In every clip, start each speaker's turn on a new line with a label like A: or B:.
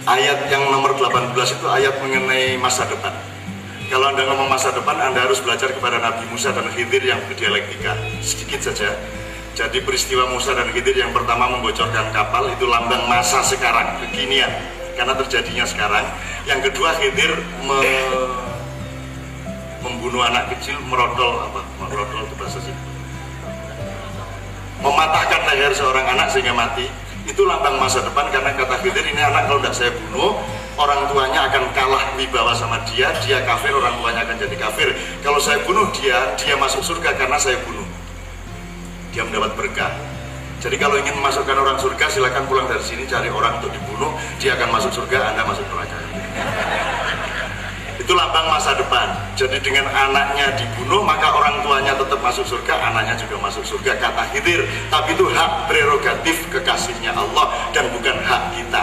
A: Ayat yang nomor 18 itu ayat mengenai masa depan. Kalau Anda ngomong masa depan, Anda harus belajar kepada Nabi Musa dan Khidir yang berdialektika. Sedikit saja. Jadi peristiwa Musa dan Khidir yang pertama membocorkan kapal itu lambang masa sekarang, kekinian, karena terjadinya sekarang. Yang kedua, Khidir membunuh anak kecil, merodol itu bahasa sih, mematahkan leher seorang anak sehingga mati. Itu lambang masa depan, karena kata Khidir, ini anak kalau tidak saya bunuh, orang tuanya akan kalah wibawa sama dia kafir, orang tuanya akan jadi kafir. Kalau saya bunuh dia masuk surga karena saya bunuh. Dia mendapat berkah. Jadi kalau ingin memasukkan orang surga, silakan pulang dari sini cari orang untuk dibunuh, dia akan masuk surga, Anda masuk neraka. Itu lambang masa depan. Jadi dengan anaknya dibunuh, maka orang tuanya tetap masuk surga, anaknya juga masuk surga, kata Khidir. Tapi itu hak prerogatif kekasihnya Allah dan bukan hak kita.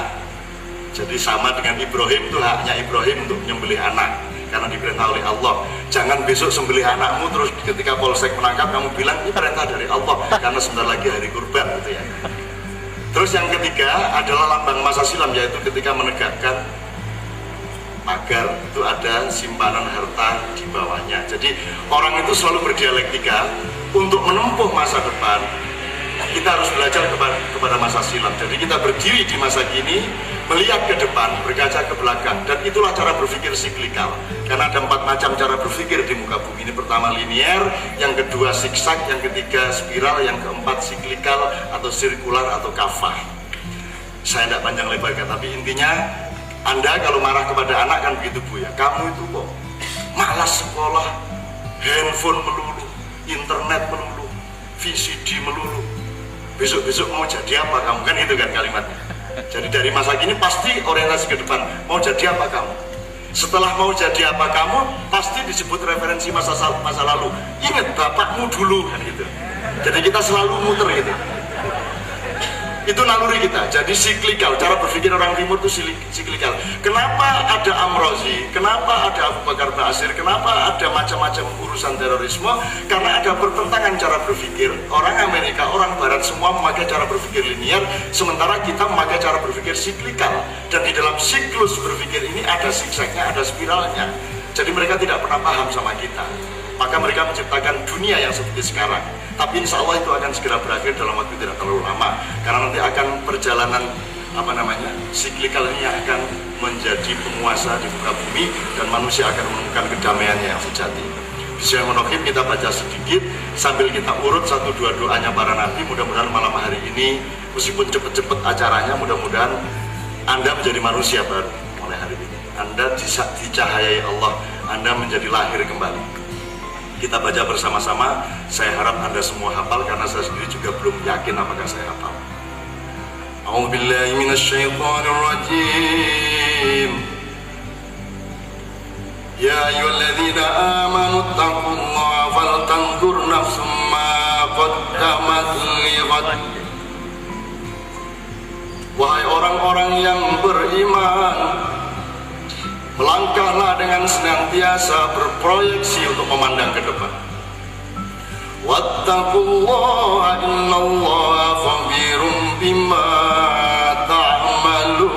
A: Jadi sama dengan Ibrahim, itu haknya Ibrahim untuk menyembelih anak karena diperintah oleh Allah. Jangan besok sembelih anakmu terus ketika polsek menangkap kamu bilang ini perintah dari Allah karena sebentar lagi hari kurban, gitu ya. Terus yang ketiga adalah lambang masa silam, yaitu ketika menegakkan pagar itu ada simpanan harta di bawahnya. Jadi orang itu selalu berdialektika. Untuk menempuh masa depan kita harus belajar kepada masa silam. Jadi kita berdiri di masa kini, melihat ke depan, berkaca ke belakang, dan itulah cara berpikir siklikal. Karena ada 4 macam cara berpikir di muka bumi ini. Pertama linear, yang kedua zigzag, yang ketiga spiral, yang keempat siklikal atau sirkular atau kafah. Saya tidak panjang lebarkan, tapi intinya Anda kalau marah kepada anak kan begitu, Bu ya, kamu itu kok malas sekolah, handphone melulu, internet melulu, VCD melulu, besok-besok mau jadi apa kamu, kan itu kan kalimatnya. Jadi dari masa kini pasti orientasi ke depan, mau jadi apa kamu. Setelah mau jadi apa kamu, pasti disebut referensi masa lalu. Ingat bapakmu dulu, kan gitu. Jadi kita selalu muter gitu. Itu naluri kita, jadi siklikal. Cara berpikir orang timur itu siklikal. Kenapa ada Amrozi, kenapa ada Abu Bakar Ba'asyir, kenapa ada macam-macam urusan terorisme? Karena ada pertentangan cara berpikir. Orang Amerika, orang Barat semua memakai cara berpikir linear, sementara kita memakai cara berpikir siklikal. Dan di dalam siklus berpikir ini ada zigzagnya, ada spiralnya. Jadi mereka tidak pernah paham sama kita. Maka mereka menciptakan dunia yang seperti sekarang. Tapi insya Allah itu akan segera berakhir dalam waktu tidak terlalu lama. Karena nanti akan perjalanan siklikal ini akan menjadi penguasa di muka bumi dan manusia akan menemukan kedamaiannya yang sejati. Bismillahirrahmanirrahim, kita baca sedikit sambil kita urut 1-2 doanya para nabi. Mudah-mudahan malam hari ini meskipun cepet-cepet acaranya, mudah-mudahan Anda menjadi manusia baru mulai hari ini. Anda dicahayai Allah, Anda menjadi lahir kembali. Kita baca bersama-sama. Saya harap Anda semua hafal karena saya sendiri juga belum yakin apakah saya hafal. A'udzubillahi minasyaitonirrajim. Ya ayyuhalladzina amanu taqullaha faltanzur nafsum ma qaddamat lighad. Wahai orang-orang yang beriman, melangkahlah dengan senantiasa berproyeksi untuk memandang ke depan. Wattaqullaha innallaha khabirum bima ta'malun.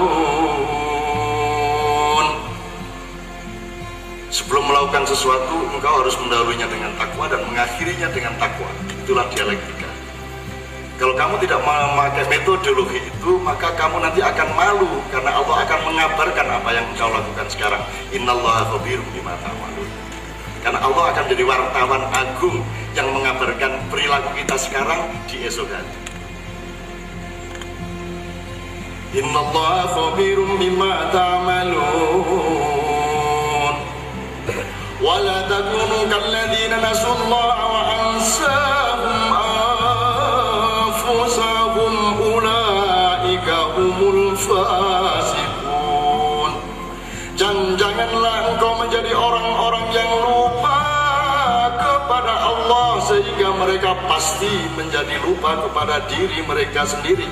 A: Sebelum melakukan sesuatu, engkau harus mendahulunya dengan takwa dan mengakhirinya dengan takwa. Itulah dialektika. Kalau kamu tidak memakai metodologi itu, maka kamu nanti akan malu karena Allah akan mengabarkan apa yang engkau lakukan sekarang. Innallaha khabirum bima ta'malun. Karena Allah akan menjadi wartawan agung yang mengabarkan perilaku kita sekarang di esok hari. Innallaha khabirum bima ta'malun. Wa la takunu kalladzina nasullaha wa ansahum ulaika humul fasiqun. Janganlah engkau menjadi orang-orang yang lupa kepada Allah sehingga mereka pasti menjadi lupa kepada diri mereka sendiri.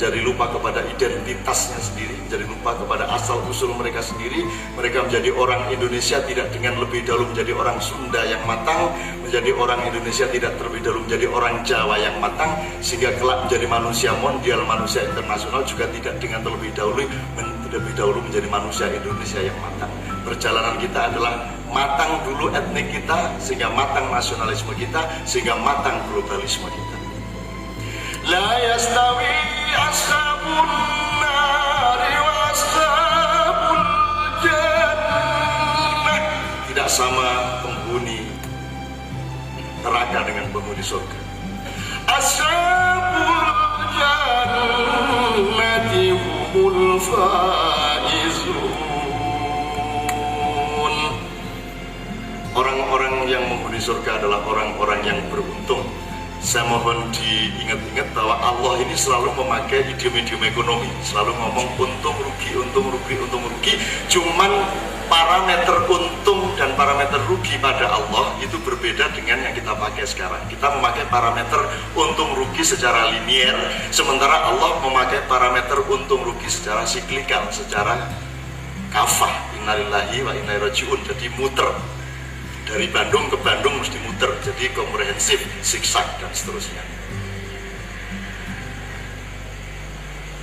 A: menjadi lupa kepada identitasnya sendiri, menjadi lupa kepada asal-usul mereka sendiri. Mereka menjadi orang Indonesia tidak dengan lebih dahulu menjadi orang Sunda yang matang, menjadi orang Indonesia tidak terlebih dahulu menjadi orang Jawa yang matang, sehingga kelak menjadi manusia mondial, manusia internasional juga tidak dengan terlebih dahulu menjadi manusia Indonesia yang matang. Perjalanan kita adalah matang dulu etnik kita, sehingga matang nasionalisme kita, sehingga matang globalisme kita. La yastawi ashabun nari wa ashabul jannah. Tidak sama penghuni neraka dengan penghuni surga. Ashabul jannati humul faizun. Orang-orang yang menghuni surga adalah orang-orang yang beruntung. Saya mohon diingat-ingat bahwa Allah ini selalu memakai idiom-idiom ekonomi, selalu ngomong untung rugi, untung rugi, untung rugi. Cuman parameter untung dan parameter rugi pada Allah itu berbeda dengan yang kita pakai sekarang. Kita memakai parameter untung rugi secara linier, sementara Allah memakai parameter untung rugi secara siklikal, secara kafah. Innalillahi wa inna ilaihi raji'un. Jadi muter. Dari Bandung ke Bandung mesti muter, jadi komprehensif, zigzag dan seterusnya.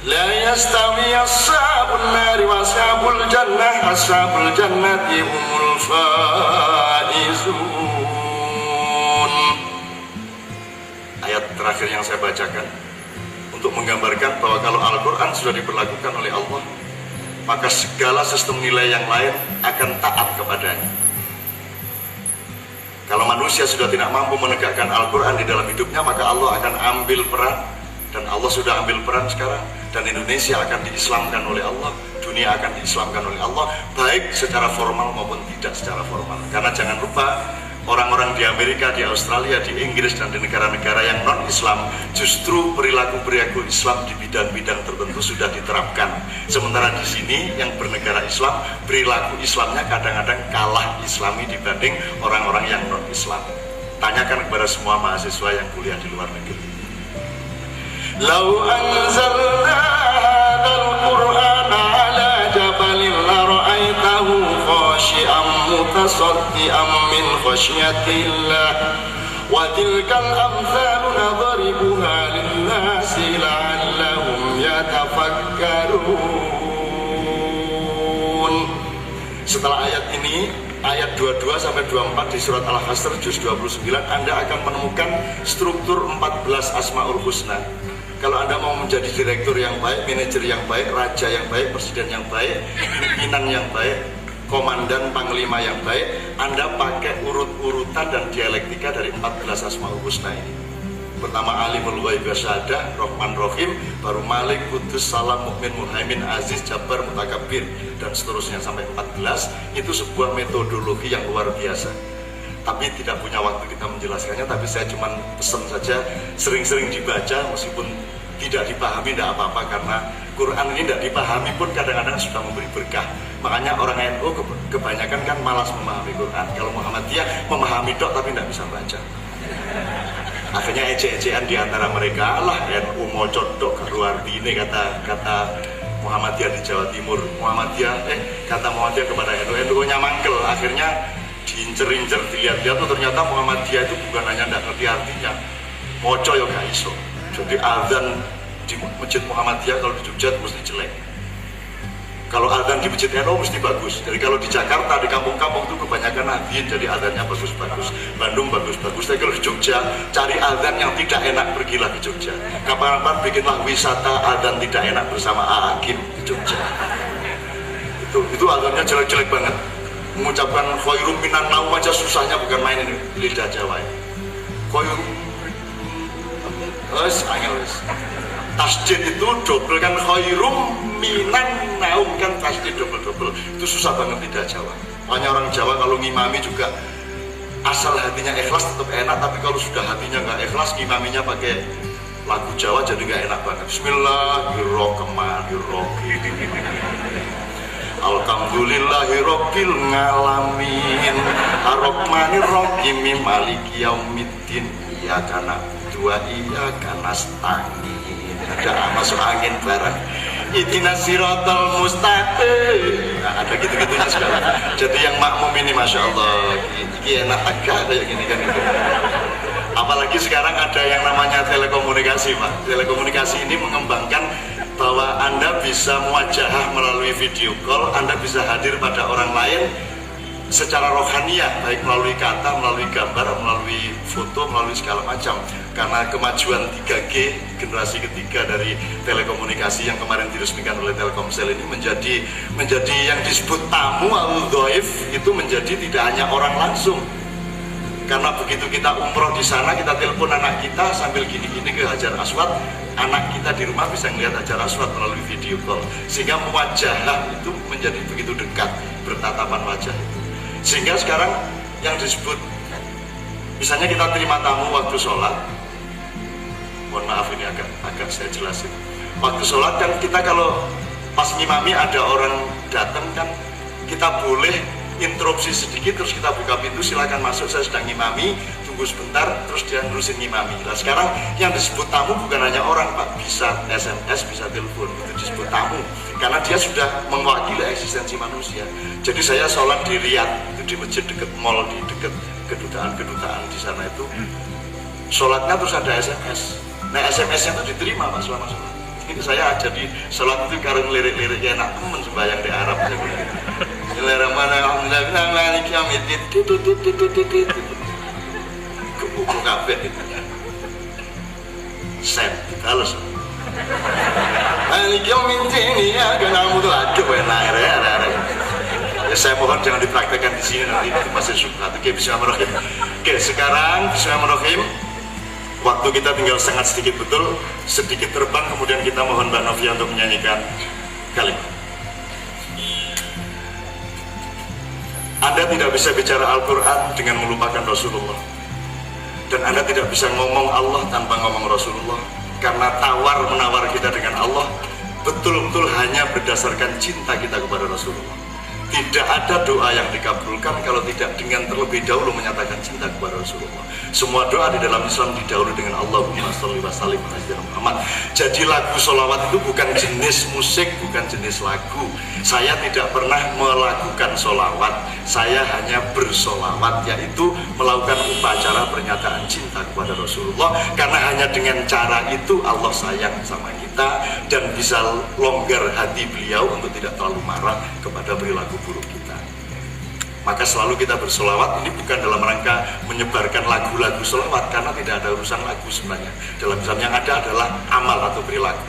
A: La yastawi ashabun nari wa ashabul jannah, ashabul jannati humul faizun. Ayat terakhir yang saya bacakan untuk menggambarkan bahwa kalau Al-Quran sudah diberlakukan oleh Allah, maka segala sistem nilai yang lain akan taat kepadanya. Kalau manusia sudah tidak mampu menegakkan Al-Quran di dalam hidupnya, maka Allah akan ambil peran, dan Allah sudah ambil peran sekarang, dan Indonesia akan diislamkan oleh Allah, dunia akan diislamkan oleh Allah, baik secara formal maupun tidak secara formal. Karena jangan lupa, orang-orang di Amerika, di Australia, di Inggris, dan di negara-negara yang non-Islam, justru perilaku-perilaku Islam di bidang-bidang tertentu sudah diterapkan. Sementara di sini yang bernegara Islam, perilaku Islamnya kadang-kadang kalah Islami dibanding orang-orang yang non-Islam. Tanyakan kepada semua mahasiswa yang kuliah di luar negeri. Lau anzalna hadzal Qur'ana ala jabalin la ra'aitahu khashi'an mutasaddian min khasyatillah wa tilkal amthalu nadribuha lin-nasi la'allahum yatafakkarun. Setelah ayat ini, ayat 22 sampai 24 di surat Al-Hasr juz 29, Anda akan menemukan struktur 14 Asmaul Husna. Kalau Anda mau menjadi direktur yang baik, manajer yang baik, raja yang baik, presiden yang baik, pimpinan yang baik, komandan, panglima yang baik, Anda pakai urut-urutan dan dialektika dari 14 Asmaul Husna ini. Pertama Alimul Ghaib wa Syahadah, Rahman Rahim, baru Malik, Qudus, Salam, Mukmin, Muhaimin, Aziz, Jabbar, Mutakabbir, dan seterusnya sampai 14. Itu sebuah metodologi yang luar biasa. Tapi tidak punya waktu kita menjelaskannya, tapi saya cuma pesan saja, sering-sering dibaca, meskipun tidak dipahami tidak apa-apa, karena Quran ini tidak dipahami pun kadang-kadang sudah memberi berkah. Makanya orang NU kebanyakan kan malas memahami Quran. Kalau Muhammadiyah memahami dok tapi tidak bisa baca. Akhirnya ece-ecean di antara mereka, lah NU mau codok keluar ini kata Muhammadiyah di Jawa Timur. Kata Muhammadiyah kepada NU-nya mangkel. Akhirnya diincer-incer, dilihat-lihat, ternyata Muhammadiyah itu bukan hanya tidak ngerti artinya, moco ya gak iso. Jadi azan di masjid Muhammadiyah kalau di Jogja mesti jelek, kalau azan di masjid NU mesti bagus. Jadi kalau di Jakarta, di kampung-kampung itu kebanyakan nadiin, jadi azannya bagus-bagus. Bandung bagus-bagus. Tapi kalau di Jogja, cari azan yang tidak enak, pergilah ke Jogja. Kapan-kapan bikinlah wisata azan tidak enak bersama Hakim di Jogja. Itu azannya jelek-jelek banget. Mengucapkan khairum minan naum aja susahnya, bukan main ini lidah Jawa ini. Khairum tasdid itu double kan, khairum minan naum kan tasdid double. Itu susah banget lidah Jawa. Makanya orang Jawa kalau ngimami juga asal hatinya ikhlas tetap enak, tapi kalau sudah hatinya nggak ikhlas, ngimaminya pakai lagu Jawa jadi nggak enak banget. Bismillahirrahmanirrahim. Alhamdulillahi Rabbil Ngalamin Ar-Rahmanir Rahim Maliki Yaumiddin Iyyaka na'budu wa iyyaka nasta'in ada masuk angin barang. Ihdinas siratal mustaqim. Nah, ada gitu-gitunya segala. Jadi yang makmum ini Masya Allah, ini enak agak kayak gini kan itu. Apalagi sekarang ada yang namanya telekomunikasi Pak. Telekomunikasi ini mengembangkan bahwa Anda bisa muwajahah melalui video call, Anda bisa hadir pada orang lain secara rohaniah, baik melalui kata, melalui gambar, melalui foto, melalui segala macam. Karena kemajuan 3G generasi ketiga dari telekomunikasi yang kemarin diresmikan oleh Telkomsel ini menjadi yang disebut tamu al-dhaif itu menjadi tidak hanya orang langsung. Karena begitu kita umroh di sana, kita telepon anak kita sambil gini-gini ke Hajar Aswad, anak kita di rumah bisa melihat Hajar Aswad melalui video call. Sehingga wajah itu menjadi begitu dekat, bertatapan wajah itu. Sehingga sekarang yang disebut, misalnya kita terima tamu waktu sholat, mohon maaf ini agak saya jelasin. Waktu sholat kan kita kalau pas ngimami ada orang datang kan, kita boleh interupsi sedikit, terus kita buka pintu, silakan masuk, saya sedang ngimami, tunggu sebentar, terus dia nerusin ngimami. Nah sekarang yang disebut tamu bukan hanya orang Pak, bisa SMS, bisa telepon, itu disebut tamu, karena dia sudah mewakili eksistensi manusia. Jadi saya sholat di Riyadh, itu di masjid dekat mall, di dekat kedutaan di sana itu, sholatnya terus ada SMS. Nah SMS-nya itu diterima Pak selama sholat. Ini saya jadi sholat itu karena lirik-liriknya enak temen sembahyang di Arab. Kebuku kabeh itu set dibales Malik yaumiddin ya kamu tuh aduh enak ya saya mohon jangan dipraktekkan di sini, nanti itu masih subhat. Oke, bismillahirrahmanirrahim. Oke, sekarang bismillahirrahmanirrahim, waktu kita tinggal sangat sedikit betul, sedikit terbang, kemudian kita mohon Mbak Novia untuk menyanyikan kalimat. Anda tidak bisa bicara Al-Quran dengan melupakan Rasulullah, dan Anda tidak bisa ngomong Allah tanpa ngomong Rasulullah. Karena tawar-menawar kita dengan Allah betul-betul hanya berdasarkan cinta kita kepada Rasulullah. Tidak ada doa yang dikabulkan kalau tidak dengan terlebih dahulu menyatakan cinta kepada Rasulullah. Semua doa di dalam Islam didahului dengan Allahumma sholli wa sallim ala sayyidina Muhammad. Jadi lagu sholawat itu bukan jenis musik, bukan jenis lagu. Saya tidak pernah melakukan sholawat, saya hanya bersolawat, yaitu melakukan upacara pernyataan cinta kepada Rasulullah. Karena hanya dengan cara itu Allah sayang sama kita dan bisa longgar hati beliau untuk tidak terlalu marah kepada perilaku buruk kita. Maka selalu kita bersolawat, ini bukan dalam rangka menyebarkan lagu-lagu solawat, karena tidak ada urusan lagu sebenarnya. Dalam Islam yang ada adalah amal atau perilaku.